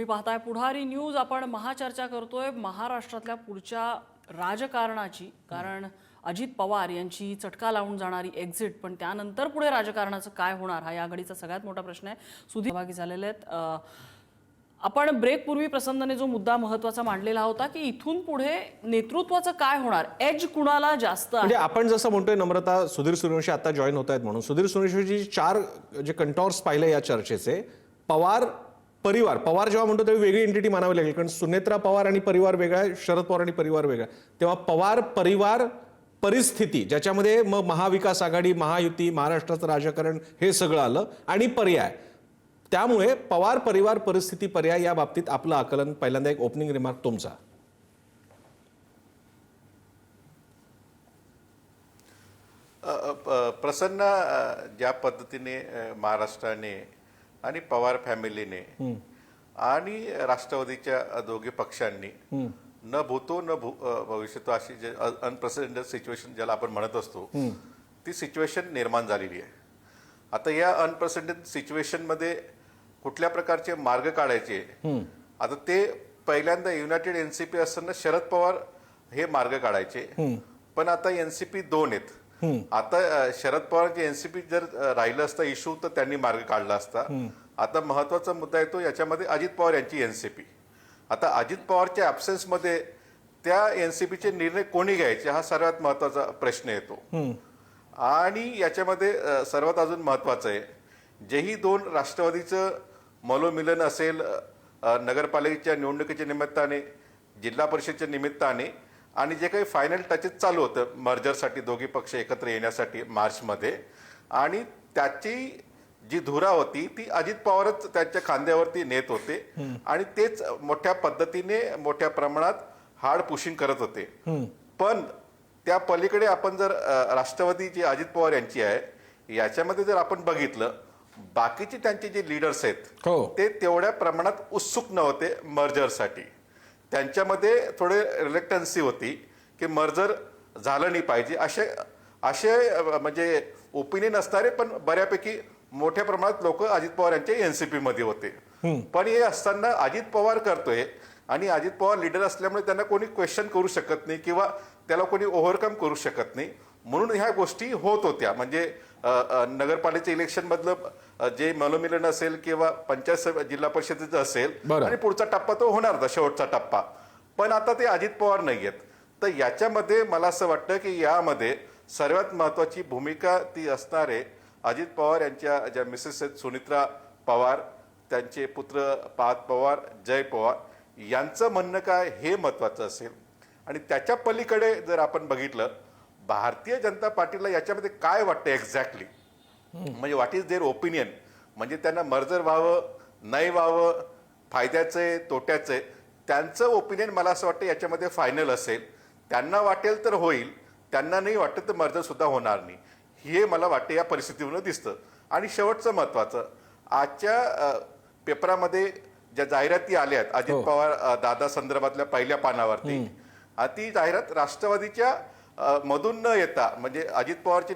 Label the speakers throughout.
Speaker 1: पाहताय पुढारी न्यूज। आपण महाचर्चा करतोय महाराष्ट्रातल्या पुढच्या राजकारणाची, कारण अजित पवार यांची चटका लावून जाणारी एक्झिट, पण त्यानंतर पुढे राजकारणाचं काय होणार हा या घडीचा सगळ्यात मोठा प्रश्न आहे। सुधीर सहभागी झालेले आहेत। आपण ब्रेक पूर्वी प्रसन्नने जो मुद्दा महत्त्वाचा मांडलेला होता की इथून पुढे नेतृत्वाचं काय होणार, एज कुणाला जास्त आहे।
Speaker 2: म्हणजे आपण जसं म्हणतोय नम्रता, सुधीर सूर्यवंशी आता जॉईन होत आहेत म्हणून सुधीर सूर्यवंशी चार जे कंटॉर्स पाहिले या चर्चेचे, पवार परिवार, पवार जेव्हा म्हणतो तेव्हा वेगळी एंटिटी मानावी लागेल, कारण सुनेत्रा पवार आणि परिवार वेगळा आहे, शरद पवार आणि परिवार वेगळा, तेव्हा पवार परिवार परिस्थिती ज्याच्यामध्ये मग महाविकास आघाडी, महायुती, महाराष्ट्राचं राजकारण हे सगळं आलं आणि पर्याय, त्यामुळे पवार परिवार परिस्थिती पर्याय या बाबतीत आपलं आकलन, पहिल्यांदा एक ओपनिंग रिमार्क तुमचा।
Speaker 3: प्रसन्न ज्या पद्धतीने महाराष्ट्राने आणि पवार फॅमिलीने आणि राष्ट्रवादीच्या दोघी पक्षांनी न भूतो न भविष्यतो अशी जे अनप्रेसिडेंटेड सिच्युएशन ज्याला आपण म्हणत असतो ती सिच्युएशन निर्माण झालेली आहे। आता या अनप्रेसिडेंटेड सिच्युएशनमध्ये कुठल्या प्रकारचे मार्ग काढायचे, आता ते पहिल्यांदा युनायटेड एनसीपी असताना शरद पवार हे मार्ग काढायचे, पण आता एनसीपी 2 आहेत। आता शरद पवारांचे एनसीपी जर राहिलं असता इश्यू तर त्यांनी मार्ग काढला असता। आता महत्वाचा मुद्दा येतो याच्यामध्ये अजित पवार यांची एनसीपी। आता अजित पवारच्या ॲब्सेन्समध्ये त्या एनसीपीचे निर्णय कोणी घ्यायचे हा सर्वात महत्वाचा प्रश्न येतो। आणि याच्यामध्ये सर्वात अजून महत्वाचं आहे, जेही 2 राष्ट्रवादीचं मनोमिलन असेल नगरपालिकेच्या निवडणुकीच्या निमित्ताने, जिल्हा परिषदेच्या निमित्ताने, आणि जे काही फायनल टचेस चालू होतं मर्जरसाठी दोघी पक्ष एकत्र येण्यासाठी मार्चमध्ये, आणि त्याची जी धुरा होती ती अजित पवारच त्यांच्या खांद्यावरती नेत होते आणि तेच मोठ्या पद्धतीने मोठ्या प्रमाणात हार्ड पुशिंग करत होते। पण त्या पलीकडे आपण जर राष्ट्रवादी जी अजित पवार यांची आहे याच्यामध्ये जर आपण बघितलं, बाकीचे त्यांचे जे लीडर्स आहेत ते तेवढ्या प्रमाणात उत्सुक नव्हते मर्जरसाठी। त्यांच्यामध्ये थोडे रिलेक्टन्सी होती की मर्जर झालं नाही पाहिजे, असे म्हणजे ओपिनियन असणारे पण बऱ्यापैकी मोठ्या प्रमाणात लोक अजित पवार यांच्या एनसीपी मध्ये होते। पण हे असताना अजित पवार करतोय आणि अजित पवार लीडर असल्यामुळे त्यांना कोणी क्वेश्चन करू शकत नाही किंवा त्याला कोणी ओव्हरकम करू शकत नाही, म्हणून ह्या गोष्टी होत होत्या। म्हणजे नगरपालिका इलेक्शन मधलं जे मनोमिलन असेल किंवा पंचायत जिल्हा परिषदेचं असेल आणि पुढचा टप्पा तो होणार होता, शेवटचा टप्पा, पण आता ते अजित पवार नाही आहेत। तर याच्यामध्ये मला असं वाटतं की यामध्ये सर्वात महत्वाची भूमिका ती असणारे अजित पवार यांच्या ज्या मिसेस आहेत सुनेत्रा पवार, त्यांचे पुत्र पार्थ पवार, जय पवार यांचं म्हणणं काय हे महत्वाचं असेल। आणि त्याच्या पलीकडे जर आपण बघितलं भारतीय जनता पार्टीला याच्यामध्ये काय वाटतं एक्झॅक्टली, म्हणजे व्हॉट इज देअर ओपिनियन, म्हणजे त्यांना मर्जर व्हावं नाही व्हावं, फायद्याचे तोट्याचे, त्यांचं ओपिनियन मला असं वाटतं याच्यामध्ये फायनल असेल। त्यांना वाटेल तर होईल, त्यांना नाही वाटत तर मर्जर सुद्धा होणार नाही, हे मला वाटतं या परिस्थितीवरून दिसतं। आणि शेवटचं महत्वाचं, आजच्या पेपरामध्ये ज्या जाहिराती आल्या आहेत अजित पवार दादा संदर्भातल्या पहिल्या पानावरती, ती जाहिरात राष्ट्रवादीच्या मधून न येता, म्हणजे अजित पवारची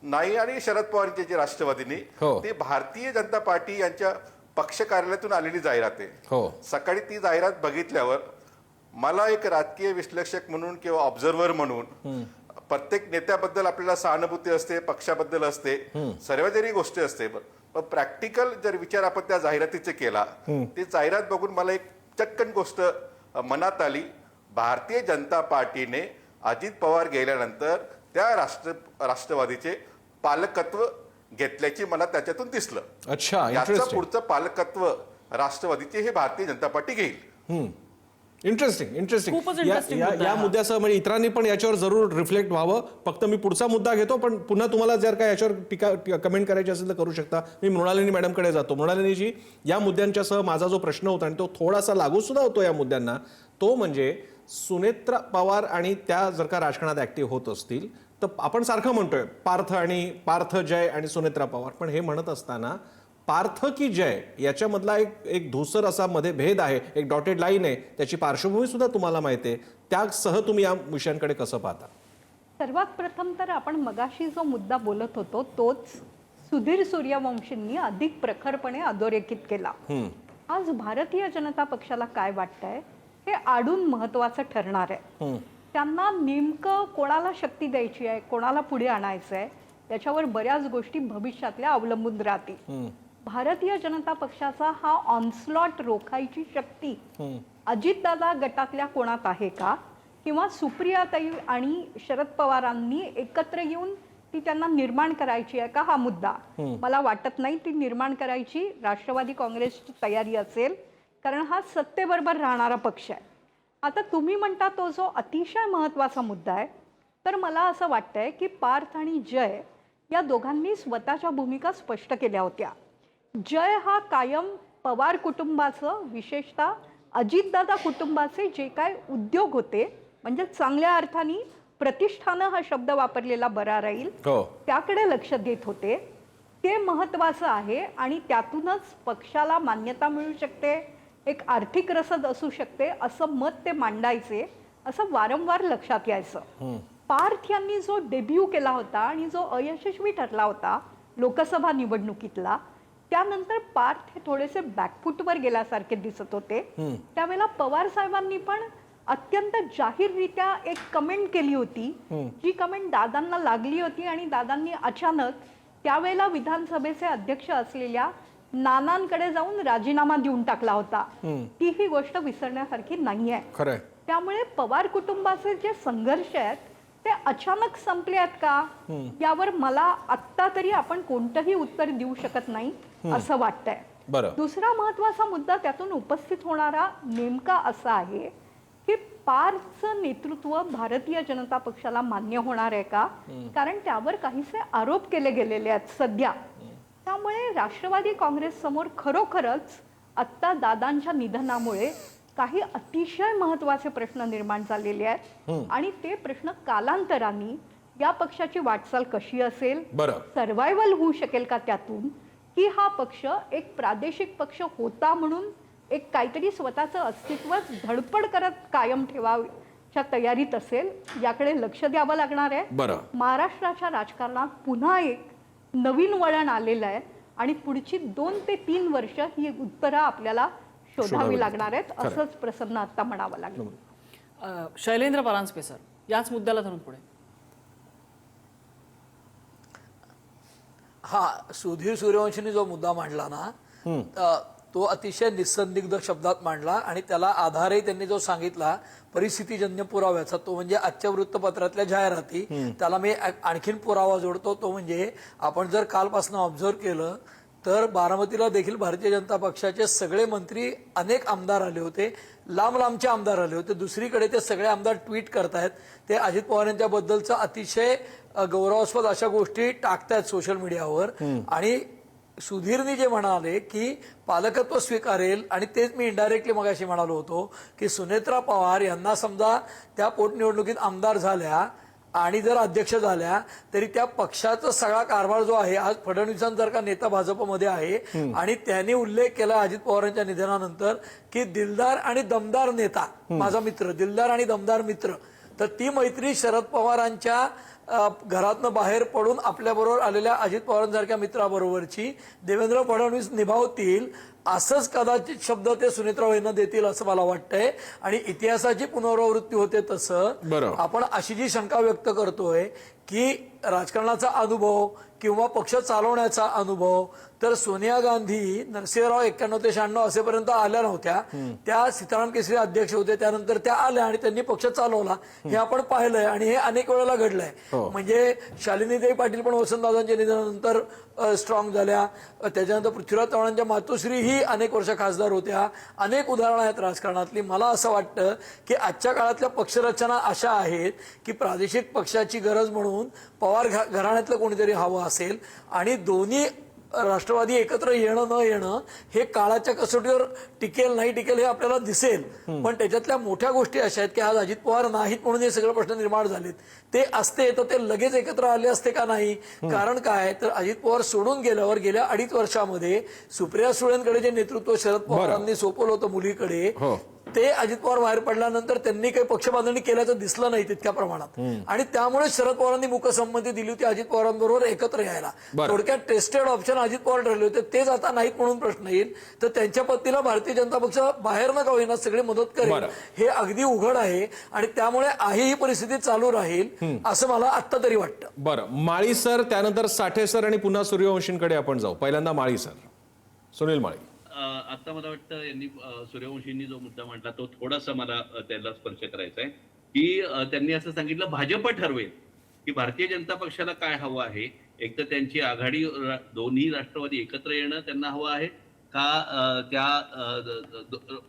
Speaker 3: नाही आणि शरद पवारचे जे राष्ट्रवादीनी, ते भारतीय जनता पार्टी यांच्या पक्ष कार्यालयातून आलेली जाहिरात आहे। सकाळी ती जाहिरात बघितल्यावर मला एक राजकीय विश्लेषक म्हणून किंवा ऑब्झर्व्हर म्हणून प्रत्येक नेत्याबद्दल आपल्याला सहानुभूती असते, पक्षाबद्दल असते, सर्व जरी गोष्टी असते, पण प्रॅक्टिकल जर विचार आपण त्या जाहिरातीचे केला, ती जाहिरात बघून मला एक चटकन गोष्ट मनात आली, भारतीय जनता पार्टीने अजित पवार गेल्यानंतर त्या राष्ट्रवादीचे पालकत्व घेतल्याची मला त्याच्यातून दिसलं।
Speaker 2: अच्छा,
Speaker 3: याचं पुढचं पालकत्व राष्ट्रवादीचे हे भारतीय जनता पार्टी घेईल।
Speaker 2: इंटरेस्टिंग। या मुद्द्यासह म्हणजे इतरांनी पण याच्यावर जरूर रिफ्लेक्ट व्हावं। फक्त मी पुढचा मुद्दा घेतो, पण पुन्हा तुम्हाला जर काय याच्यावर टीका कमेंट करायची असेल तर करू शकता। मी मृणालिनी मॅडमकडे जातो। मृणालिनीजी, या मुद्द्यांच्यासह माझा जो प्रश्न होता आणि तो थोडासा लागू सुद्धा होतो या मुद्द्यांना, तो म्हणजे सुनेत्रा पवार आणि त्या जर का राजकारणात ऍक्टिव्ह होत असतील तर आपण सारखं म्हणतोय पार्थ जय आणि सुनेत्रा पवार, पण हे म्हणत असताना पार्थ की जय याच्यामधला एक धूसर असा मध्ये भेद आहे, एक डॉटेड लाईन आहे, त्याची पार्श्वभूमी सुद्धा तुम्हाला माहिती आहे, त्यासह तुम्ही या विषयांकडे कसं पाहता?
Speaker 4: सर्वात प्रथम तर आपण मगाशी जो मुद्दा बोलत होतो तोच सुधीर सूर्यवंशींनी अधिक प्रखरपणे अधोरेखित केला आज भारतीय जनता पक्षाला काय वाटतंय हे आडून महत्वाचं ठरणार आहे. त्यांना नेमकं कोणाला शक्ती द्यायची आहे, कोणाला पुढे आणायचं आहे, त्याच्यावर बऱ्याच गोष्टी भविष्यातल्या अवलंबून राहतील. भारतीय जनता पक्षाचा हा ऑनस्लॉट रोखायची शक्ती अजितदादा गटातल्या कोणात आहे का, किंवा सुप्रियाताई आणि शरद पवारांनी एकत्र येऊन ती त्यांना निर्माण करायची आहे का, हा मुद्दा मला वाटत नाही ती निर्माण करायची राष्ट्रवादी काँग्रेसची तयारी असेल, कारण हा सत्तेबरोबर राहणारा पक्ष आहे. आता तुम्ही म्हणता तो जो अतिशय महत्त्वाचा मुद्दा आहे, तर मला असं वाटतंय की पार्थ आणि जय या दोघांनी स्वतःच्या भूमिका स्पष्ट केल्या होत्या. जय हा कायम पवार कुटुंबाचं, विशेषतः अजितदादा कुटुंबाचे जे काय उद्योग होते, म्हणजे चांगल्या अर्थाने प्रतिष्ठानं हा शब्द वापरलेला बरा राहील, त्याकडे लक्ष देत होते. ते महत्त्वाचं आहे आणि त्यातूनच पक्षाला मान्यता मिळू शकते, एक आर्थिक रसद असू शकते, असं मत ते मांडायचे, असं वारंवार लक्षात यायचं. पार्थ यांनी जो डेब्यू केला होता आणि जो अयशस्वी ठरला होता लोकसभा निवडणुकीतला, त्यानंतर पार्थ हे थोडेसे बॅकफुटवर गेल्यासारखे दिसत होते. त्यावेळेला पवार साहेबांनी पण अत्यंत जाहीररित्या एक कमेंट केली होती, जी कमेंट दादांना लागली होती आणि दादांनी अचानक त्यावेळेला विधानसभेचे अध्यक्ष असलेल्या नानांकडे जाऊन राजीनामा देऊन टाकला होता. ती ही गोष्ट विसरण्यासारखी नाहीये.
Speaker 2: खरंय.
Speaker 4: त्यामुळे पवार कुटुंबाचे जे संघर्ष आहेत ते अचानक संपले आहेत का, यावर मला आत्ता तरी आपण कोणतंही उत्तर देऊ शकत नाही असं वाटतंय. दुसरा महत्वाचा मुद्दा त्यातून उपस्थित होणारा नेमका असा आहे की पार्थचं नेतृत्व भारतीय जनता पक्षाला मान्य होणार आहे का, कारण त्यावर काहीसे आरोप केले गेलेले आहेत सध्या. त्यामुळे राष्ट्रवादी काँग्रेस समोर खरोखरच आत्ता दादांच्या निधनामुळे काही अतिशय महत्त्वाचे प्रश्न निर्माण झालेले आहेत आणि ते प्रश्न कालांतराने या पक्षाची वाटचाल कशी असेल, सर्व्हायव्हल होऊ शकेल का त्यातून, की हा पक्ष एक प्रादेशिक पक्ष होता म्हणून एक काहीतरी स्वतःचं अस्तित्व धडपड करत कायम ठेवायच्या तयारीत असेल, याकडे लक्ष द्यावं लागणार आहे. महाराष्ट्राच्या राजकारणात पुन्हा एक नवीन वळण आलेलं आहे आणि पुढची 2 ते 3 वर्ष ही उत्तरं आपल्याला शोधावी लागणार आहेत, असंच प्रसन्न आता म्हणावं लागलं.
Speaker 1: शैलेंद्र परांजपे सर, याच मुद्द्याला धरून पुढे.
Speaker 5: हा, सुधीर सूर्यवंशींनी जो मुद्दा मांडला ना, तो अतिशय निसंदिग्ध शब्दात मांडला आणि त्याला आधारही त्यांनी जो सांगितला परिस्थितीजन्य पुराव्याचा, तो म्हणजे आजच्या वृत्तपत्रातल्या जाहिराती. त्याला मी आणखीन पुरावा जोडतो, तो म्हणजे आपण जर कालपासून ऑब्झर्व्ह केलं तर बारामतीला देखील भारतीय जनता पक्षाचे सगळे मंत्री, अनेक आमदार आले होते, लांब लांबचे आमदार आले होते. दुसरीकडे ते सगळे आमदार ट्विट करतायत, ते अजित पवार यांच्याबद्दलचा अतिशय गौरवास्पद अशा गोष्टी टाकतायत सोशल मीडियावर. आणि सुधीरनी जे म्हणाले की पालकत्व स्वीकारेल, आणि तेच मी इनडायरेक्टली मगाशी म्हणालो होतो की सुनेत्रा पवार यांना समजा त्या पोटनिवडणुकीत आमदार झाल्या आणि जर अध्यक्ष झाल्या तरी त्या पक्षाचा सगळा कारभार जो आहे, आज फडणवीसांसारखा नेता भाजपमध्ये आहे आणि त्यांनी उल्लेख केला अजित पवारांच्या निधनानंतर की दिलदार आणि दमदार नेता माझा मित्र, दिलदार आणि दमदार मित्र. तर ती मैत्री शरद पवारांच्या घरातनं बाहेर पडून आपल्याबरोबर आलेल्या अजित पवारांसारख्या मित्राबरोबरची देवेंद्र फडणवीस निभावतील, असंच कदाचित शब्द ते सुनेत्रा यांना देतील असं मला वाटतंय. आणि इतिहासाची पुनरावृत्ती होते तसं आपण अशी जी शंका व्यक्त करतोय की राजकारणाचा अनुभव किंवा पक्ष चालवण्याचा अनुभव, तर सोनिया गांधी नरसिंहराव 91 ते 96 असेपर्यंत आल्या नव्हत्या. त्या सीताराम केसरी अध्यक्ष होते, त्यानंतर त्या आल्या आणि त्यांनी पक्ष चालवला, हे आपण पाहिलंय आणि हे अनेक वेळेला घडलंय. म्हणजे शालिनीताई पाटील पण वसंतदादांच्या निधनानंतर स्ट्रॉंग झाल्या, त्याच्यानंतर पृथ्वीराज चव्हाणांच्या मातोश्रीही अनेक वर्ष खासदार होत्या. अनेक उदाहरणं आहेत राजकारणातली. मला असं वाटतं की आजच्या काळातल्या पक्षरचना अशा आहेत की प्रादेशिक पक्षाची गरज म्हणून पवार घराण्यातलं कोणीतरी हवं असेल आणि दोन्ही राष्ट्रवादी एकत्र येणं न येणं हे काळाच्या कसोटीवर टिकेल नाही टिकेल हे आपल्याला दिसेल. पण त्याच्यातल्या मोठ्या गोष्टी अशा आहेत की आज अजित पवार नाहीत म्हणून हे सगळे प्रश्न निर्माण झालेत. ते असते तर ते लगेच एकत्र आले असते का नाही. कारण काय तर अजित पवार सोडून गेल्यावर गेल्या 2.5 वर्षामध्ये सुप्रिया सुळेंकडे जे नेतृत्व शरद पवारांनी सोपवलं होतं मुलीकडे, ते अजित पवार बाहेर पडल्यानंतर त्यांनी काही पक्षबांधणी केल्याचं दिसलं नाही तितक्या प्रमाणात, आणि त्यामुळे शरद पवारांनी मुकसंमती दिली होती अजित पवारांबरोबर एकत्र यायला. थोडक्यात टेस्टेड ऑप्शन अजित पवार ठरले होते, तेच आता नाहीत म्हणून प्रश्न येईल. तर त्यांच्या पत्नीला भारतीय जनता पक्ष बाहेर न का होईना सगळी मदत करेल हे अगदी उघड आहे, आणि त्यामुळे आहे ही परिस्थिती चालू राहील असं मला आत्ता तरी वाटतं.
Speaker 2: बरं, माळी सर, त्यानंतर साठे सर आणि पुन्हा सूर्यवंशींकडे आपण जाऊ. पहिल्यांदा माळी सर, सुनील माळी.
Speaker 6: आता मला वाटतं यांनी सूर्यवंशींनी जो मुद्दा मांडला तो थोडासा मला त्याला स्पर्श करायचा आहे की त्यांनी असं सांगितलं भाजप ठरवेल की भारतीय जनता पक्षाला काय हवं आहे. एक तर त्यांची आघाडी दोन्ही राष्ट्रवादी एकत्र येणं त्यांना हवं आहे का त्या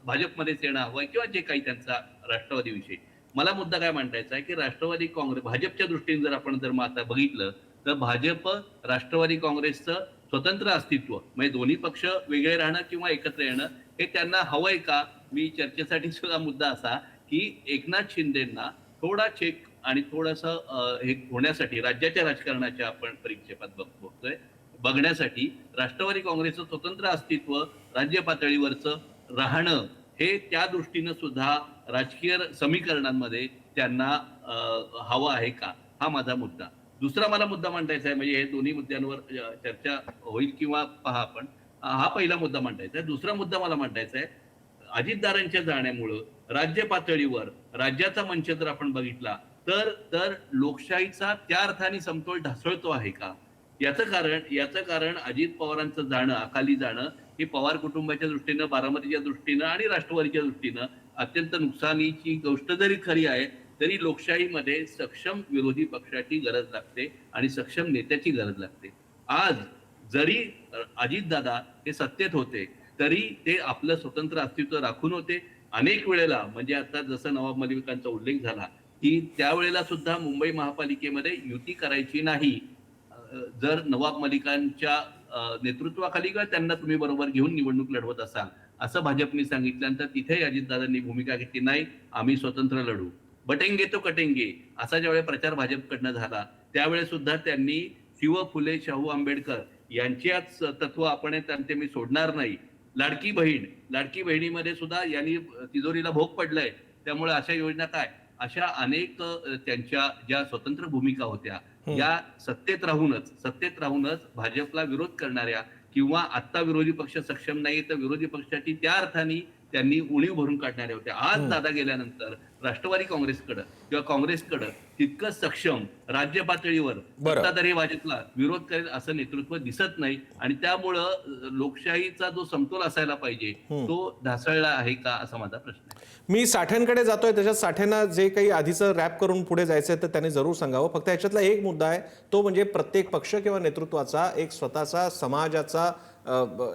Speaker 6: भाजपमध्येच येणं हवं आहे किंवा जे काही त्यांचा राष्ट्रवादीविषयी. मला मुद्दा काय मांडायचा आहे की राष्ट्रवादी काँग्रेस भाजपच्या दृष्टीने जर आपण आता बघितलं तर भाजप राष्ट्रवादी काँग्रेसचं स्वतंत्र अस्तित्व म्हणजे दोन्ही पक्ष वेगळे राहणं किंवा एकत्र येणं हे त्यांना हवंय का. मी चर्चेसाठी सुद्धा मुद्दा असा की एकनाथ शिंदेंना थोडा चेक आणि थोडंसं हे होण्यासाठी राज्याच्या राजकारणाच्या आपण परिक्षेपात बघण्यासाठी राष्ट्रवादी काँग्रेसचं स्वतंत्र अस्तित्व राज्य पातळीवरचं राहणं हे त्या दृष्टीनं सुद्धा राजकीय समीकरणांमध्ये त्यांना हवं आहे का, हा माझा मुद्दा. दुसरा मला मुद्दा मांडायचा आहे, म्हणजे हे दोन्ही मुद्द्यांवर चर्चा होईल किंवा पहा आपण. हा पहिला मुद्दा मांडायचा आहे. दुसरा मुद्दा मला मांडायचा आहे, अजितदारांच्या जाण्यामुळं राज्य पातळीवर राज्याचा मंच जर आपण बघितला तर लोकशाहीचा त्या अर्थाने समतोल ढासळतो आहे का. याचं कारण अजित पवारांचं जाणं, अकाली जाणं हे पवार कुटुंबाच्या दृष्टीनं, बारामतीच्या दृष्टीनं आणि राष्ट्रवादीच्या दृष्टीनं अत्यंत नुकसानीची गोष्ट जरी खरी आहे तरी लोकशाहीमध्ये सक्षम विरोधी पक्षाची गरज लागते आणि सक्षम नेत्याची गरज लागते. आज जरी अजितदादा हे सत्तेत होते तरी ते आपलं स्वतंत्र अस्तित्व राखून होते. अनेक वेळेला म्हणजे आता जसं नवाब मलिकांचा उल्लेख झाला की त्यावेळेला सुद्धा मुंबई महापालिकेमध्ये युती करायची नाही जर नवाब मलिकांच्या नेतृत्वाखाली किंवा त्यांना तुम्ही बरोबर घेऊन निवडणूक लढवत असाल असं भाजपने सांगितल्यानंतर तिथे अजितदादांनी भूमिका घेतली, नाही आम्ही स्वतंत्र लढू, बटेंगे तो कटेंगे असा ज्यावेळेस प्रचार भाजपकडनं झाला त्यावेळेस सुद्धा त्यांनी शिव फुले शाहू आंबेडकर यांच्याच तत्व आपण त्यांचे मी सोडणार नाही. लाडकी बहिणीमध्ये सुद्धा यांनी तिजोरीला भोग पडलाय. त्यामुळे अशा योजना काय, अशा अनेक त्यांच्या ज्या स्वतंत्र भूमिका होत्या या सत्तेत राहूनच भाजपला विरोध करणाऱ्या किंवा आता विरोधी पक्ष सक्षम नाही तर विरोधी पक्षाची त्या अर्थाने त्यांनी उणीव भरून काढणाऱ्या होत्या. आज दादा गेल्यानंतर राष्ट्रवादी काँग्रेसकडं किंवा काँग्रेसकडं तितकं सक्षम राज्य पातळीवर सत्ताधारी भाजपला विरोध करेल असं नेतृत्व दिसत नाही आणि त्यामुळं लोकशाहीचा जो समतोल असायला पाहिजे तो ढासळला आहे का असा माझा प्रश्न आहे.
Speaker 2: मी साठ्यांकडे जातोय, त्याच्यात साठ्यांना जे काही आधीचं रॅप करून पुढे जायचंय तर त्यांनी जरूर सांगावं. फक्त याच्यातला एक मुद्दा आहे तो म्हणजे प्रत्येक पक्ष किंवा नेतृत्वाचा एक स्वतःचा समाजाचा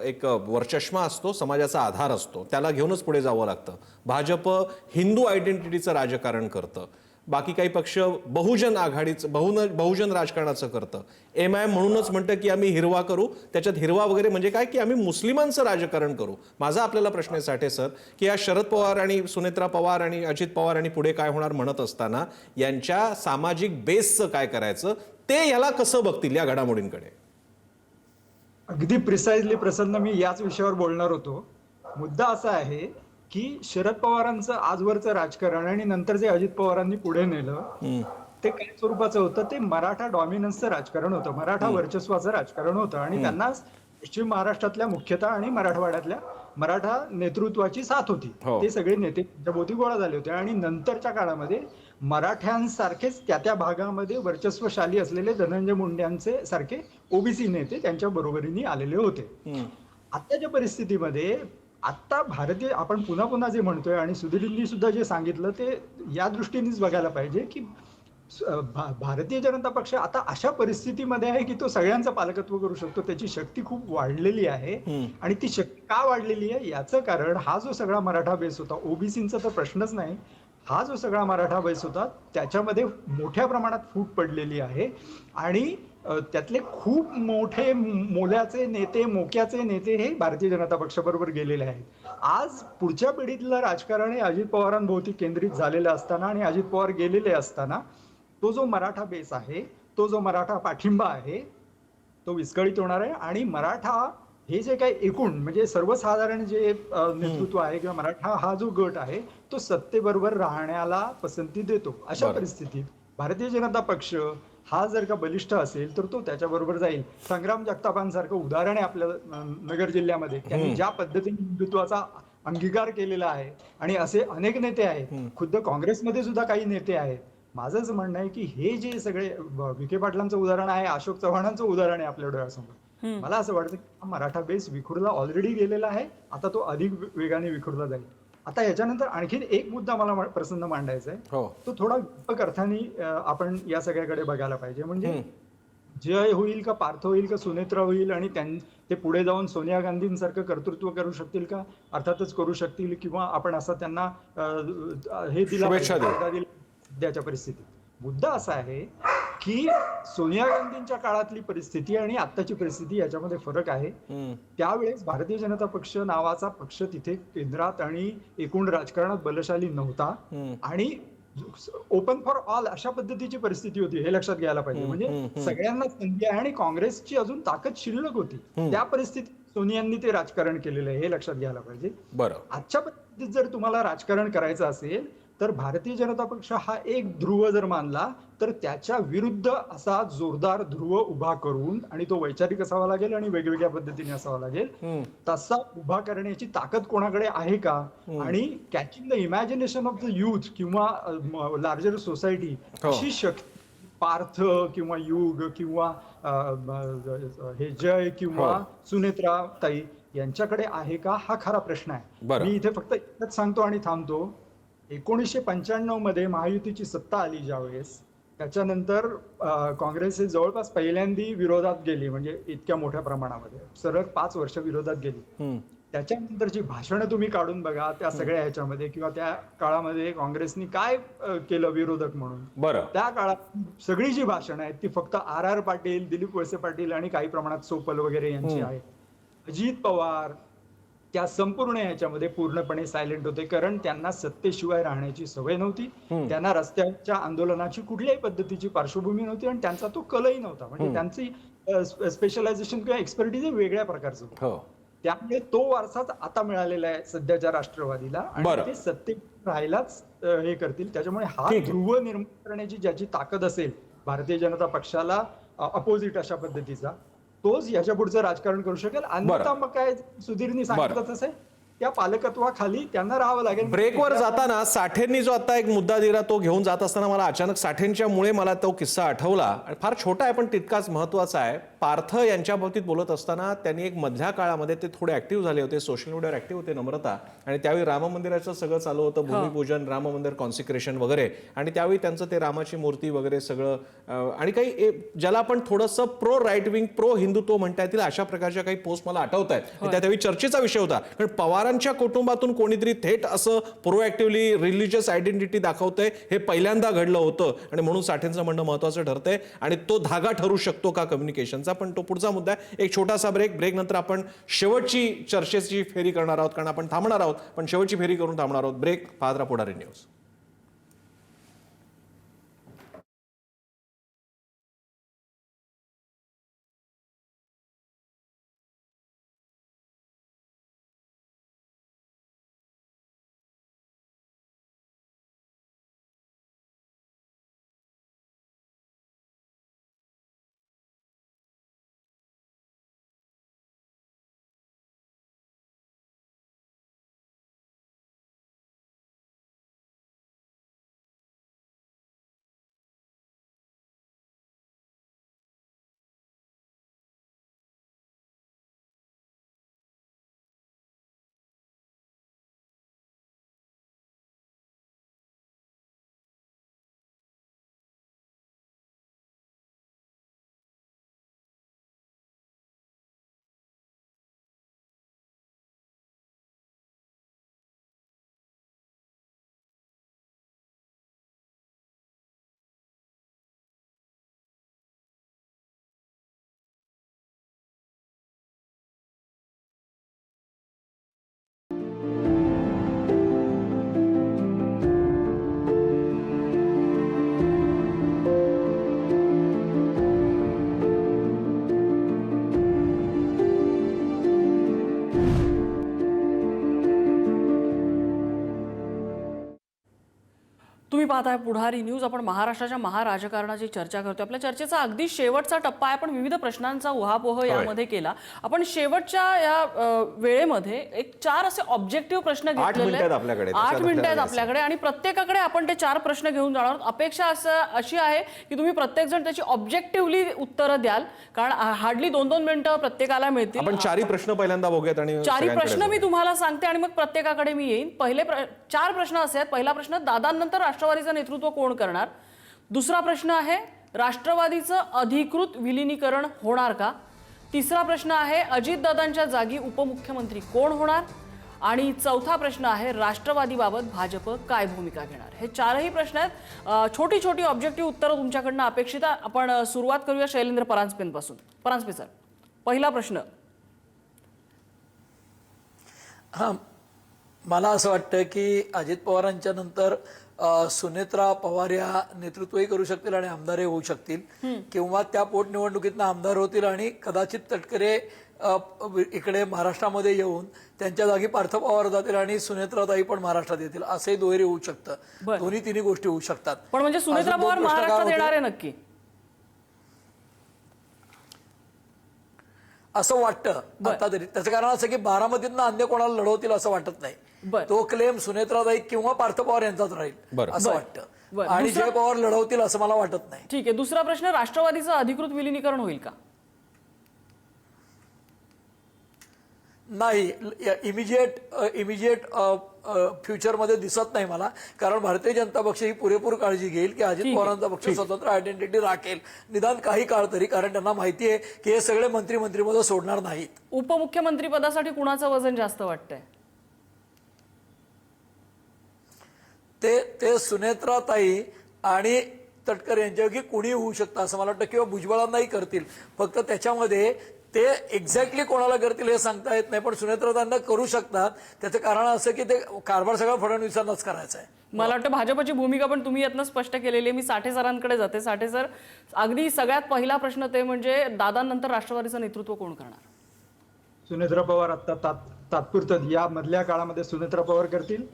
Speaker 2: एक वरचष्मा असतो, समाजाचा आधार असतो, त्याला घेऊनच पुढे जावं लागतं. भाजप हिंदू आयडेंटिटीचं राजकारण करतं, बाकी काही पक्ष बहुजन आघाडीचं बहुजन राजकारणाचं करतं. MIM म्हणूनच म्हणतं की आम्ही हिरवा करू, त्याच्यात हिरवा वगैरे म्हणजे काय की आम्ही मुस्लिमांचं राजकारण करू. माझा आपल्याला प्रश्न आहे साठे सर की या शरद पवार आणि सुनेत्रा पवार आणि अजित पवार आणि पुढे काय होणार म्हणत असताना यांच्या सामाजिक बेसचं काय करायचं ते याला कसं बघतील या घडामोडींकडे.
Speaker 7: अगदी प्रिसाइजली प्रसन्न मी याच विषयावर बोलणार होतो. मुद्दा असा आहे की शरद पवारांचं आजवरचं राजकारण आणि नंतर जे अजित पवारांनी पुढे नेलं ते काय स्वरूपाचं होतं, ते मराठा डॉमिनन्सचं राजकारण होतं, मराठा वर्चस्वाचं राजकारण होतं आणि त्यांना पश्चिम महाराष्ट्रातल्या मुख्यतः आणि मराठवाड्यातल्या मराठा नेतृत्वाची साथ होती. ते सगळे नेते त्यांच्या भोवती गोळा झाले होते आणि नंतरच्या काळामध्ये मराठ्यांसारखेच त्या भागामध्ये वर्चस्वशाली असलेले धनंजय मुंडेंचे सारखे ओबीसी नेते त्यांच्या बरोबरीने आलेले होते. आताच्या परिस्थितीमध्ये आता भारतीय आपण पुन्हा पुन्हा जे म्हणतोय आणि सुधीरजींनी सुद्धा जे सांगितलं ते या दृष्टीनेच बघायला पाहिजे की भारतीय जनता पक्ष आता अशा परिस्थितीमध्ये आहे की तो सगळ्यांचं पालकत्व करू शकतो, त्याची शक्ती खूप वाढलेली आहे. आणि ती शक्ती का वाढलेली आहे याचं कारण हा जो सगळा मराठा बेस होता, ओबीसींचा तर प्रश्नच नाही, हा जो सगळा मराठा बेस होता त्याच्यामध्ये मोठ्या प्रमाणात फूट पडलेली आहे आणि त्यातले खूप मोठे मोक्याचे नेते हे भारतीय जनता पक्षाबरोबर गेलेले आहेत. आज पुढच्या पिढीतलं राजकारण हे अजित पवारांभोवती केंद्रित झालेलं असताना आणि अजित पवार गेलेले असताना तो जो मराठा बेस आहे, तो जो मराठा पाठिंबा आहे तो विस्कळीत होणार आहे आणि मराठा हे जे काही एकूण म्हणजे सर्वसाधारण जे नेतृत्व आहे किंवा मराठा हा जो गट आहे तो सत्तेबरोबर राहण्याला पसंती देतो. अशा परिस्थितीत भारतीय जनता पक्ष हा जर का बलिष्ठ असेल तर तो त्याच्याबरोबर जाईल. संग्राम जगतापांसारखं उदाहरण आहे आपल्या नगर जिल्ह्यामध्ये. त्यांनी ज्या पद्धतीने हिंदुत्वाचा अंगीकार केलेला आहे आणि असे अनेक नेते आहेत. खुद्द काँग्रेसमध्ये सुद्धा काही नेते आहेत. माझंच म्हणणं आहे की हे जे सगळे विखे पाटलांचं उदाहरण आहे, अशोक चव्हाणांचं उदाहरण आहे आपल्या डोळ्यासमोर. मला असं वाटतं की हा मराठा बेस विखुरला ऑलरेडी गेलेला आहे. आता तो अधिक वेगाने विखुरला जाईल. आता याच्यानंतर आणखीन एक मुद्दा मला प्रसन्न मांडायचा आहे. तो थोडा व्यापक अर्थाने आपण या सगळ्याकडे बघायला पाहिजे. म्हणजे जय होईल का पार्थ होईल का सुनेत्रा होईल आणि ते पुढे जाऊन सोनिया गांधींसारखं कर्तृत्व करू शकतील का? अर्थातच करू शकतील किंवा आपण असं त्यांना हे दिला सध्याच्या परिस्थितीत. मुद्दा असा आहे की सोनिया गांधींच्या काळातली परिस्थिती आणि आत्ताची परिस्थिती याच्यामध्ये फरक आहे. त्यावेळेस भारतीय जनता पक्ष नावाचा पक्ष तिथे केंद्रात आणि एकूण राजकारणात बलशाली नव्हता आणि ओपन फॉर ऑल अशा पद्धतीची परिस्थिती होती. हे लक्षात घ्यायला पाहिजे. म्हणजे सगळ्यांना संधी आहे आणि काँग्रेसची अजून ताकद शिल्लक होती. त्या परिस्थितीत सोनियांनी ते राजकारण केलेलं आहे हे लक्षात घ्यायला पाहिजे. आजच्या परिस्थितीत जर तुम्हाला राजकारण करायचं असेल तर भारतीय जनता पक्ष हा एक ध्रुव जर मानला तर त्याच्या विरुद्ध असा जोरदार ध्रुव उभा करून आणि तो वैचारिक असावा लागेल आणि वेगवेगळ्या पद्धतीने असावा लागेल. तसा उभा करण्याची ताकद कोणाकडे आहे का? आणि catching the imagination of the youth किंवा लार्जर सोसायटी अशी शक्ती पार्थ किंवा युग किंवा हे जय किंवा सुनेत्रा ताई यांच्याकडे आहे का हा खरा प्रश्न आहे. मी इथे फक्त एकच सांगतो आणि थांबतो. 1995 मध्ये महायुतीची सत्ता आली ज्यावेळेस त्याच्यानंतर काँग्रेस हे जवळपास पहिल्यांदी विरोधात गेली. म्हणजे इतक्या मोठ्या प्रमाणामध्ये सलग 5 वर्ष विरोधात गेली. त्याच्यानंतरची भाषणं तुम्ही काढून बघा त्या सगळ्या ह्याच्यामध्ये किंवा त्या काळामध्ये काँग्रेसनी काय केलं विरोधक म्हणून. त्या काळात सगळी जी भाषणं आहेत ती फक्त RR पाटील, दिलीप वळसे पाटील आणि काही प्रमाणात सोपल वगैरे यांची आहेत. अजित पवार त्या संपूर्ण याच्यामध्ये पूर्णपणे सायलेंट होते कारण त्यांना सत्तेशिवाय राहण्याची सवय नव्हती. त्यांना रस्त्याच्या आंदोलनाची कुठल्याही पद्धतीची पार्श्वभूमी नव्हती आणि त्यांचा तो कलही नव्हता. म्हणजे त्यांची स्पेशलायझेशन किंवा एक्सपर्टीज वेगळ्या प्रकारचं होतं. त्यामुळे तो वारसाच आता मिळालेला आहे सध्याच्या राष्ट्रवादीला आणि ते सत्तेत राहायलाच हे करतील. त्याच्यामुळे हा ध्रुव निर्माण करण्याची ज्याची ताकद असेल भारतीय जनता पक्षाला अपोजिट अशा पद्धतीचा तोच याच्या पुढचं राजकारण करू शकेल. अन्यथा मग काय सुधीरनी सांगितलं तसं त्या पालकत्वाखाली त्यांना राहावं लागेल.
Speaker 2: ब्रेकवर जाताना साठेंनी जो आता एक मुद्दा दिला तो घेऊन जात असताना मला अचानक साठेंच्या मुळे मला तो किस्सा आठवला. फार छोटा आहे पण तितकाच महत्वाचा आहे. पार्थ यांच्या बाबतीत बोलत असताना त्यांनी एक मधल्या काळामध्ये ते थोडे ऍक्टिव्ह झाले होते, सोशल मीडियावर ऍक्टिव्ह होते नम्रता, आणि त्यावेळी राम मंदिराचं सगळं चालू होतं, भूमिपूजन, राम मंदिर कॉन्सिक्रेशन वगैरे, आणि त्यावेळी त्यांचं ते रामाची मूर्ती वगैरे सगळं आणि काही ज्याला आपण थोडंसं pro right wing pro Hindutva म्हणता येतील अशा प्रकारच्या काही पोस्ट मला आठवत आहेत. त्यावेळी चर्चेचा विषय होता कारण पवारांच्या कुटुंबातून कोणीतरी थेट असं प्रोएक्टिव्हली रिलिजियस आयडेंटिटी दाखवतंय हे पहिल्यांदा घडलं होतं आणि म्हणून साठेंचं म्हणणं महत्वाचं ठरतंय आणि तो धागा ठरू शकतो का कम्युनिकेशनचा. पण तो पुढचा मुद्दा आहे. एक छोटासा ब्रेक नंतर आपण शेवटची चर्चेची फेरी करणार आहोत कारण आपण थांबणार आहोत पण शेवटची फेरी करून थांबणार आहोत. ब्रेक पाहत राहा पुढारी न्यूज.
Speaker 1: तुम्ही पाहताय पुढारी न्यूज. आपण महाराष्ट्राच्या महाराजकारणाची चर्चा करतो. आपल्या चर्चेचा अगदी शेवटचा टप्पा आहे. आपण विविध प्रश्नांचा उहापोह यामध्ये केला. आपण शेवटच्या या वेळेमध्ये एक 4 असे ऑब्जेक्टिव्ह प्रश्न घेतलेले
Speaker 2: 8 मिनिटं आहेत आपल्याकडे.
Speaker 1: 8 मिनिटं आहेत आपल्याकडे आणि प्रत्येकाकडे आपण ते 4 प्रश्न घेऊन जाणार आहोत. अपेक्षा अशी आहे की तुम्ही प्रत्येक जण त्याची ऑब्जेक्टिव्हली उत्तरं द्याल, कारण हार्डली 2-2 मिनिटं प्रत्येकाला मिळतील.
Speaker 2: आपण 4 प्रश्न पहिल्यांदा बघूयात आणि
Speaker 1: 4 प्रश्न मी तुम्हाला सांगते आणि मग प्रत्येकाकडे मी येईन. पहिले 4 प्रश्न असे आहेत. पहिला प्रश्न, दादांनंतर राष्ट्रवादीचं नेतृत्व कोण करणार? दुसरा प्रश्न आहे, राष्ट्रवादीचं अधिकृत विलिनीकरण होणार का? तिसरा प्रश्न आहे, अजितदादांच्या जागी उपमुख्यमंत्री कोण होणार? आणि चौथा प्रश्न आहे, राष्ट्रवादीबाबत भाजप काय भूमिका घेणार? हे 4ही प्रश्न आहेत. छोटी छोटी ऑब्जेक्टिव्ह उत्तरं तुमच्याकडनं अपेक्षित आहे. आपण सुरुवात करूया शैलेंद्र परांजपेंपासून. परांजपे सर, पहिला प्रश्न.
Speaker 5: हा, मला असं वाटतं की अजित पवारांच्या नंतर सुनेत्रा पवार या नेतृत्वही करू शकतील आणि आमदारही होऊ शकतील, किंवा त्या पोटनिवडणुकीतनं आमदार होतील आणि कदाचित तटकरे इकडे महाराष्ट्रामध्ये येऊन त्यांच्या जागी पार्थ पवार जातील आणि सुनेत्राताई पण महाराष्ट्रात येतील, असंही दुहेरी होऊ शकतं. दोन्ही तिन्ही गोष्टी होऊ शकतात.
Speaker 1: पण म्हणजे सुनेत्रा पवार महाराष्ट्रात येणार आहे नक्की
Speaker 5: असं वाटतं आता तरी. त्याचं कारण असं की बारामतीतनं अन्य कोणाला लढवतील असं वाटत नाही. तो क्लेम सुनेत्राताई किंवा पार्थ पवार यांचाच राहील असं वाटतं. आणि जय पवार लढवतील असं मला वाटत नाही.
Speaker 1: ठीक आहे. दुसरा प्रश्न, राष्ट्रवादीचं अधिकृत विलिनीकरण होईल का?
Speaker 5: नाही, इमिजिएट फ्युचरमध्ये दिसत नाही मला. कारण भारतीय जनता पक्ष ही पुरेपूर काळजी घेईल की अजित पवारांचा पक्ष स्वतंत्र आयडेंटिटी राखेल निदान काही काळ तरी, कारण त्यांना माहिती आहे की हे सगळे मंत्रिमंत्रीमध्ये सोडणार नाहीत.
Speaker 1: उपमुख्यमंत्री पदासाठी कुणाचं वजन जास्त वाटतंय?
Speaker 5: ते सुनेत्राताई आणि तटकरे यांच्यापैकी कुणी होऊ शकतं असं मला वाटतं, किंवा भुजबळांनाही करतील. फक्त त्याच्यामध्ये ते एक्झॅक्टली कोणाला करतील हे सांगता येत नाही, पण सुनेत्राताईंना करू शकतात. त्याचं कारण असं की ते कारभार सगळा फडणवीसांनाच करायचा आहे.
Speaker 1: मला वाटतं भाजपची भूमिका पण तुम्ही यातनं स्पष्ट केलेली आहे. मी साठे सरांकडे जाते. साठे सर, अगदी सगळ्यात पहिला प्रश्न ते म्हणजे दादांनंतर राष्ट्रवादीचं नेतृत्व कोण करणार?
Speaker 7: सुनेत्रा पवार आता तात्पुरतं या मधल्या काळामध्ये सुनेत्रा पवार करतील.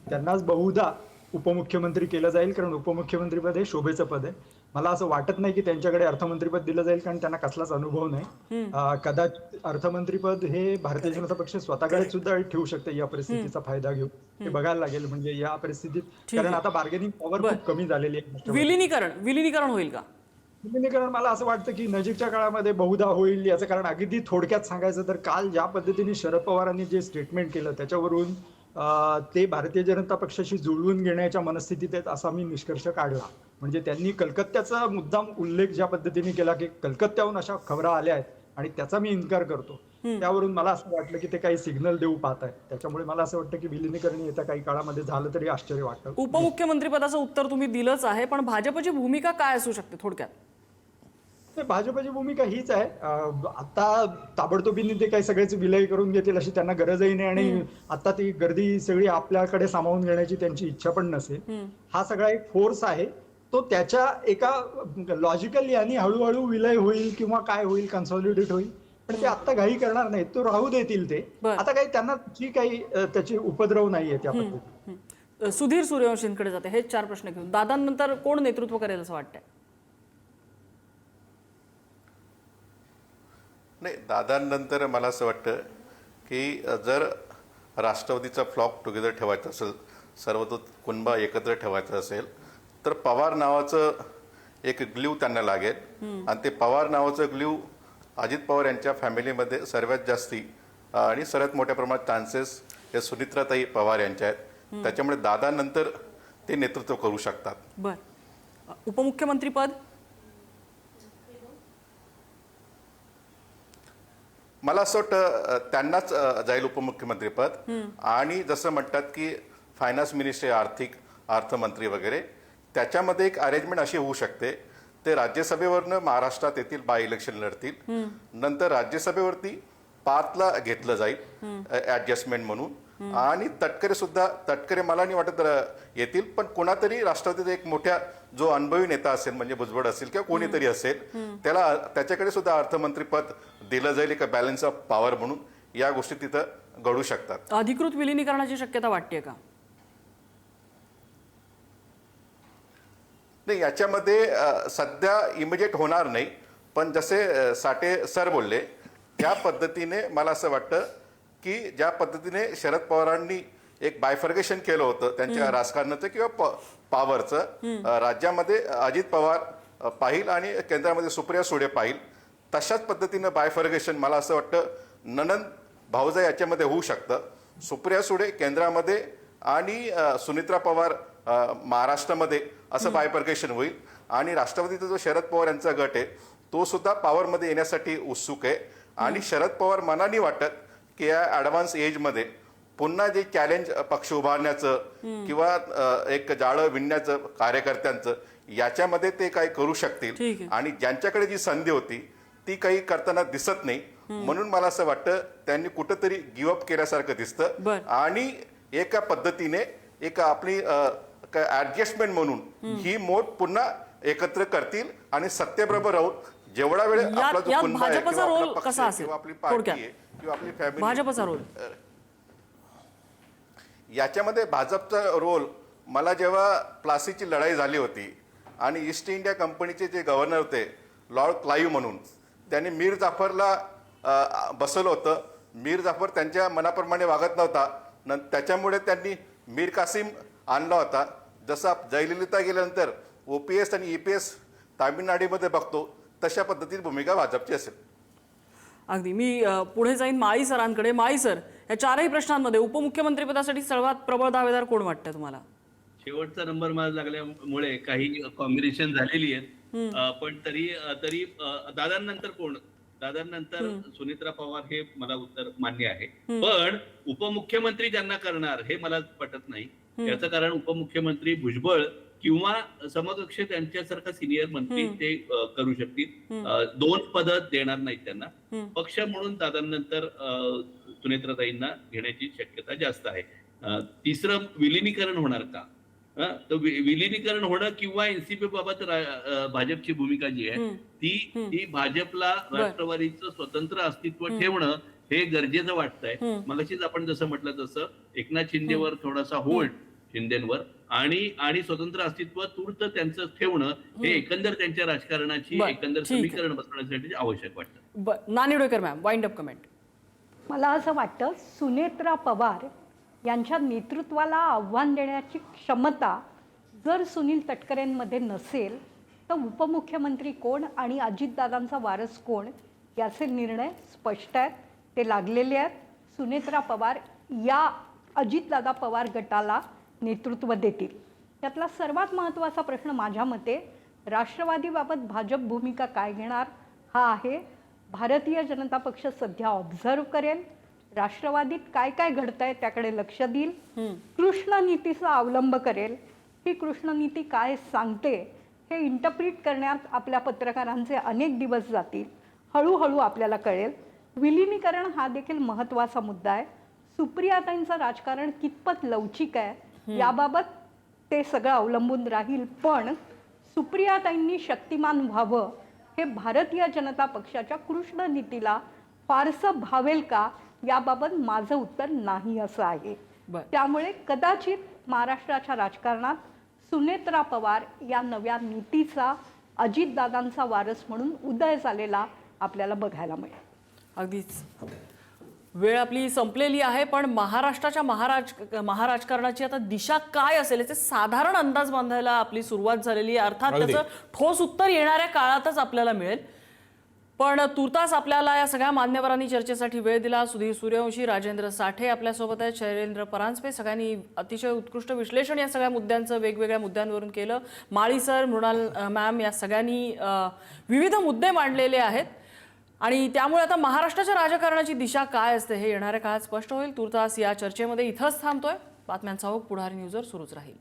Speaker 7: त्यांनाच बहुधा उपमुख्यमंत्री केलं जाईल, कारण उपमुख्यमंत्रीपद हे शोभेचं पद आहे. मला असं वाटत नाही की त्यांच्याकडे अर्थमंत्रीपद दिलं जाईल, कारण त्यांना कसलाच अनुभव नाही. कदाचित अर्थमंत्रीपद हे भारतीय जनता पक्ष स्वतःकडे सुद्धा ठेवू शकते या परिस्थितीचा फायदा घेऊन. हे बघायला लागेल म्हणजे या परिस्थितीत, कारण आता बार्गेनिंग पॉवर खूप कमी झालेली आहे.
Speaker 1: विलिनीकरण होईल का?
Speaker 7: विलिनीकरण मला असं वाटतं की नजीकच्या काळामध्ये बहुधा होईल. याचं कारण अगदी थोडक्यात सांगायचं तर काल ज्या पद्धतीने शरद पवारांनी जे स्टेटमेंट केलं त्याच्यावरून ते भारतीय जनता पक्षाशी जुळवून घेण्याच्या मनस्थितीत आहेत असा मी निष्कर्ष काढला. म्हणजे त्यांनी कलकत्त्याचा मुद्दाम उल्लेख ज्या पद्धतीने केला की कलकत्त्याहून अशा खबरा आल्या आहेत आणि त्याचा मी इन्कार करतो, त्यावरून मला असं वाटलं की ते काही सिग्नल देऊ पाहत आहेत. त्याच्यामुळे मला असं वाटतं की विलिनीकरण येत्या काही काळामध्ये झालं तरी आश्चर्य वाटतं.
Speaker 1: उपमुख्यमंत्री पदाचं उत्तर तुम्ही दिलंच आहे, पण भाजपची भूमिका काय असू शकते थोडक्यात?
Speaker 7: भाजपची भूमिका हीच आहे. आता ताबडतोबीने ते काही सगळेच विलय करून घेतील अशी त्यांना गरजही नाही, आणि आता ती गर्दी सगळी आपल्याकडे सामावून घेण्याची त्यांची इच्छा पण नसेल. हा सगळा एक फोर्स आहे, तो त्याच्या एका लॉजिकली आणि हळूहळू विलय होईल किंवा काय होईल, कन्सॉलिडेट होईल, पण ते आता घाई करणार नाहीत. तो राहू देतील. ते आता काही त्यांना जी काही त्याची उपद्रव नाहीये त्या पद्धतीने.
Speaker 1: सुधीर सूर्यवंशींकडे जाते. हे 4 प्रश्न घेऊन दादांनंतर कोण नेतृत्व करेल असं वाटतंय?
Speaker 3: नाही, दादांनंतर मला असं वाटतं की जर राष्ट्रवादीचा फ्लॉक टुगेदर ठेवायचा असेल, सर्व तो कुणबा एकत्र ठेवायचा असेल, तर पवार नावाचं एक ग्ल्यू त्यांना लागेल. आणि ते पवार नावाचं ग्ल्यू अजित पवार यांच्या फॅमिलीमध्ये सर्वात जास्ती आणि सर्वात मोठ्या प्रमाणात चान्सेस हे सुनित्राताई पवार यांच्या आहेत. त्याच्यामुळे दादांनंतर ते नेतृत्व करू शकतात.
Speaker 1: बरं, उपमुख्यमंत्री पद?
Speaker 3: मला असं वाटतं त्यांनाच जाईल उपमुख्यमंत्री पद. आणि जसं म्हणतात की फायनान्स मिनिस्ट्री, अर्थमंत्री वगैरे, त्याच्यामध्ये एक अरेंजमेंट अशी होऊ शकते, ते राज्यसभेवरनं महाराष्ट्रात येतील, बाय इलेक्शन लढतील, नंतर राज्यसभेवरती 5ला घेतलं जाईल ऍडजस्टमेंट म्हणून. आणि तटकरे मला नाही वाटत येतील, पण कोणातरी राष्ट्रवादीत एक मोठ्या जो अनुभवी नेता असेल, म्हणजे भुजबळ असेल किंवा कोणीतरी असेल, त्याच्याकडे सुद्धा अर्थमंत्री पद दिलं जाईल, एक बॅलन्स ऑफ पॉवर म्हणून. या गोष्टी तिथं घडू शकतात.
Speaker 1: अधिकृत विलिनीकरणाची शक्यता वाटते का?
Speaker 3: नाही, याच्यामध्ये सध्या इमिजिएट होणार नाही, पण जसे साठे सर बोलले त्या पद्धतीने मला असं वाटतं की ज्या पद्धतीने शरद पवारांनी एक बायफर्गेशन केलं होतं त्यांच्या राजकारणाचं किंवा पॉवरचं, राज्यामध्ये अजित पवार पाहिल आणि केंद्रामध्ये सुप्रिया सुळे पाहिल, तशाच पद्धतीनं बायफर्गेशन मला असं वाटतं नणंद भाऊजा याच्यामध्ये होऊ शकतं. सुप्रिया सुळे केंद्रामध्ये आणि सुनित्रा पवार महाराष्ट्रामध्ये असं बायफर्गेशन होईल. आणि राष्ट्रवादीचा जो शरद पवार यांचा गट आहे तो सुद्धा पॉवरमध्ये येण्यासाठी उत्सुक आहे. आणि शरद पवार मनाने वाटत की या ॲडव्हान्स एजमध्ये पुन्हा जे चॅलेंज पक्ष उभारण्याचं किंवा एक जाळं विणण्याचं कार्यकर्त्यांचं, याच्यामध्ये ते काही करू शकतील. आणि ज्यांच्याकडे जी संधी होती ती काही करताना दिसत नाही, म्हणून मला असं वाटतं त्यांनी कुठंतरी गिव्हअप केल्यासारखं दिसतं. आणि एका पद्धतीने एक आपली ऍडजस्टमेंट म्हणून ही मोठ पुन्हा एकत्र करतील आणि सत्तेबरोबर राहून जेवढा वेळ आपला जो कुटुंब आहे
Speaker 1: भाजपचा
Speaker 3: किंवा
Speaker 1: रोल
Speaker 3: आपला पक्ष
Speaker 1: कसा
Speaker 3: आहे
Speaker 1: असेल
Speaker 3: किंवा आपली पार्टी आहे किंवा आपली फॅमिली,
Speaker 1: भाजपचा रोल
Speaker 3: याच्यामध्ये भाजपचा रोल, मला जेव्हा प्लासीची लढाई झाली होती आणि ईस्ट इंडिया कंपनीचे जे गव्हर्नर होते लॉर्ड क्लाईव्ह म्हणून, त्यांनी मीर जाफरला बसवलं होतं. मीर जाफर त्यांच्या मनाप्रमाणे वागत नव्हता, त्याच्यामुळे त्यांनी मीर कासिम आणला होता. जसा जयललिता गेल्यानंतर OPS आणि EPS तामिळनाडूमध्ये बघतो, तशा पद्धतीची भूमिका भाजपची असेल.
Speaker 1: अगदी. मी पुढे जाईन माळी सरांकडे. माळी सर, या चारही प्रश्नांमध्ये उपमुख्यमंत्रीपदासाठी सर्वात प्रबळ दावेदार कोण वाटतं तुम्हाला?
Speaker 6: शेवटचा नंबर मला लागल्यामुळे काही कॉम्बिनेशन झालेली आहेत, पण तरी दादांनंतर कोण? दादांनंतर सुनित्रा पवार हे मला उत्तर मान्य आहे. पण उपमुख्यमंत्री ज्यांना करणार हे मला पटत नाही. याचं कारण उपमुख्यमंत्री भुजबळ किंवा समकक्ष त्यांच्यासारखा सिनियर मंत्री ते करू शकतील. 2 पद देणार नाहीत त्यांना. पक्ष म्हणून दादांनंतर सुनेत्राताईंना घेण्याची शक्यता जास्त आहे. तिसरं विलिनीकरण होणार का? तर विलिनीकरण होणं किंवा एनसीपी बाबत भाजपची भूमिका जी आहे ती भाजपला राष्ट्रवादीचं स्वतंत्र अस्तित्व ठेवणं हे गरजेचं वाटतंय. मगाशीच आपण जसं म्हटलं तसं एकनाथ शिंदेवर थोडासा होल्ड, शिंदेवर, आणि स्वतंत्र अस्तित्व तूर्त त्यांचं ठेवणं हे एकंदर त्यांच्या राजकारणाची एकंदर समीकरण बसवण्यासाठी आवश्यक वाटतं.
Speaker 1: Nanivadekar ma'am, wind up comment.
Speaker 4: मला असं वाटतं सुनेत्रा पवार यांच्या नेतृत्वाला आव्हान देण्याची क्षमता जर सुनील तटकरेंमध्ये नसेल तर उपमुख्यमंत्री कोण आणि अजितदादांचा वारस कोण याचे निर्णय स्पष्ट आहेत, ते लागलेले आहेत. सुनेत्रा पवार या अजितदादा पवार गटाला नेतृत्व देतील. त्यातला सर्वात महत्त्वाचा प्रश्न माझ्या मते राष्ट्रवादीबाबत भाजप भूमिका काय घेणार हा आहे. भारतीय जनता पक्ष सध्या ऑब्झर्व करेल, राष्ट्रवादीत काय काय घडतंय त्याकडे लक्ष देईल, कृष्ण नीतीचा अवलंब करेल. ही कृष्ण नीती काय सांगते हे इंटरप्रिट करण्यात आपल्या पत्रकारांचे अनेक दिवस जातील. हळूहळू आपल्याला कळेल. विलिनीकरण हा देखील महत्त्वाचा मुद्दा आहे. सुप्रियाताईंचं राजकारण कितपत लवचिक आहे याबाबत ते सगळं अवलंबून राहील. पण सुप्रियाताईंनी शक्तिमान व्हावं हे भारतीय जनता पक्षाच्या कृष्ण नीतीला फारसं भावेल का याबाबत माझं उत्तर नाही असं आहे. त्यामुळे कदाचित महाराष्ट्राच्या राजकारणात सुनेत्रा पवार या नव्या नीतीचा अजितदादांचा वारस म्हणून उदय झालेला आपल्याला बघायला मिळेल.
Speaker 1: अगदीच. वेळ आपली संपलेली आहे, पण महाराष्ट्राच्या महाराजकारणाची आता दिशा काय असेल याचे साधारण अंदाज बांधायला आपली सुरुवात झालेली आहे. अर्थात त्याचं ठोस उत्तर येणाऱ्या काळातच आपल्याला मिळेल. पण तुर्तास आपल्याला या सगळ्या मान्यवरांनी चर्चेसाठी वेळ दिला. सुधीर सूर्यवंशी, राजेंद्र साठे आपल्यासोबत आहेत, शैलेंद्र परांजपे, सगळ्यांनी अतिशय उत्कृष्ट विश्लेषण या सगळ्या मुद्द्यांचं वेगवेगळ्या मुद्द्यांवरून केलं. माळी सर, मृणाल मॅम या सगळ्यांनी विविध मुद्दे मांडलेले आहेत. आणि त्यामुळे आता महाराष्ट्राच्या राजकारणाची दिशा काय असते हे येणाऱ्या काळात स्पष्ट होईल. तुर्तास या चर्चेमध्ये इथंच थांबतोय. बातम्यांचा ओघ पुढारी न्यूजवर सुरूच राहील.